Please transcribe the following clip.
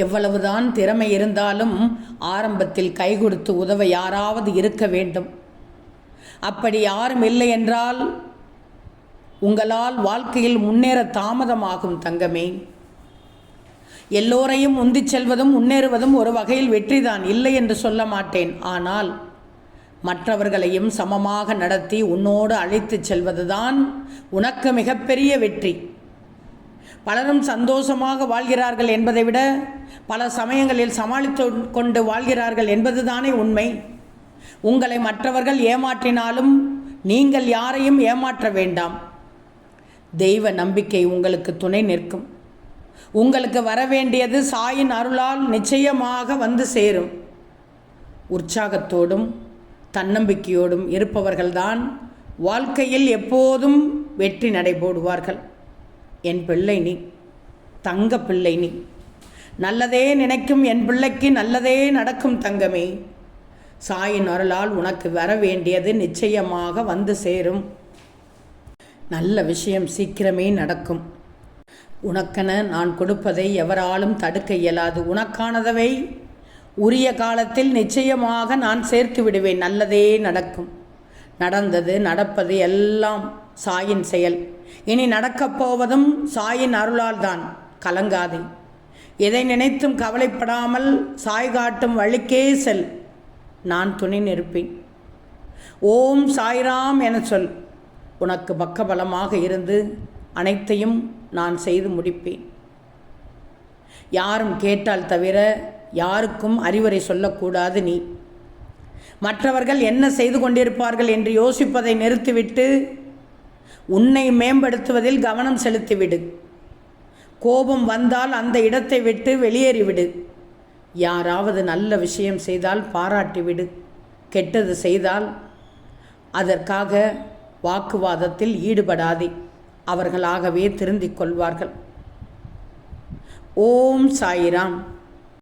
எவ்வளவுதான் திறமை இருந்தாலும் ஆரம்பத்தில் கை கொடுத்து உதவ யாராவது இருக்க வேண்டும். அப்படி யாரும் இல்லை என்றால் உங்களால் வாழ்க்கையில் முன்னேற தாமதமாகும் தங்கமே. எல்லோரையும் உந்திச் செல்வதும் முன்னேறுவதும் ஒரு வகையில் வெற்றிதான், இல்லை என்று சொல்ல மாட்டேன். ஆனால் மற்றவர்களையும் சமமாக நடத்தி உன்னோடு அழைத்து செல்வதுதான் உனக்கு மிகப்பெரிய வெற்றி. பலரும் சந்தோஷமாக வாழ்கிறார்கள் என்பதை விட பல சமயங்களில் சமாளித்து கொண்டு வாழ்கிறார்கள் என்பதுதானே உண்மை. உங்களை மற்றவர்கள் ஏமாற்றினாலும் நீங்கள் யாரையும் ஏமாற்ற வேண்டாம். தெய்வ நம்பிக்கை உங்களுக்கு துணை நிற்கும். உங்களுக்கு வரவேண்டியது சாயின் அருளால் நிச்சயமாக வந்து சேரும். உற்சாகத்தோடும் தன்னம்பிக்கையோடும் இருப்பவர்கள்தான் வாழ்க்கையில் எப்போதும் வெற்றி நடைபோடுவார்கள். என் பிள்ளை நீ, தங்க பிள்ளை நீ. நல்லதே நினைக்கும் என் பிள்ளைக்கு நல்லதே நடக்கும் தங்கமே. சாயின் அருளால் உனக்கு வர வேண்டியது நிச்சயமாக வந்து சேரும். நல்ல விஷயம் சீக்கிரமே நடக்கும். உனக்கென நான் கொடுப்பதை எவராலும் தடுக்க இயலாது. உனக்கானதவை உரிய காலத்தில் நிச்சயமாக நான் சேர்த்து விடுவேன். நல்லதே நடக்கும். நடந்தது நடப்பது எல்லாம் சாயின் செயல். இனி நடக்கப் போவதும் சாயின் அருளால் தான். கலங்காதே. எதை நினைத்தும் கவலைப்படாமல் சாய் காட்டும் வழிக்கே செல். நான் துணை நிற்பேன். ஓம் சாய்ராம் என சொல். உனக்கு பக்கபலமாக இருந்து அனைத்தையும் நான் செய்து முடிப்பேன். யாரும் கேட்டால் தவிர யாருக்கும் அறிவுரை சொல்லக்கூடாது. நீ மற்றவர்கள் என்ன செய்து கொண்டிருப்பார்கள் என்று யோசிப்பதை நிறுத்திவிட்டு உன்னை மேம்படுத்துவதில் கவனம் செலுத்திவிடு. கோபம் வந்தால் அந்த இடத்தை விட்டு வெளியேறிவிடு. யாராவது நல்ல விஷயம் செய்தால் பாராட்டிவிடு. கெட்டது செய்தால் அதற்காக வாக்குவாதத்தில் ஈடுபடாதே. அவர்களாகவே திருந்திக் கொள்வார்கள். ஓம் சாய்ராம்.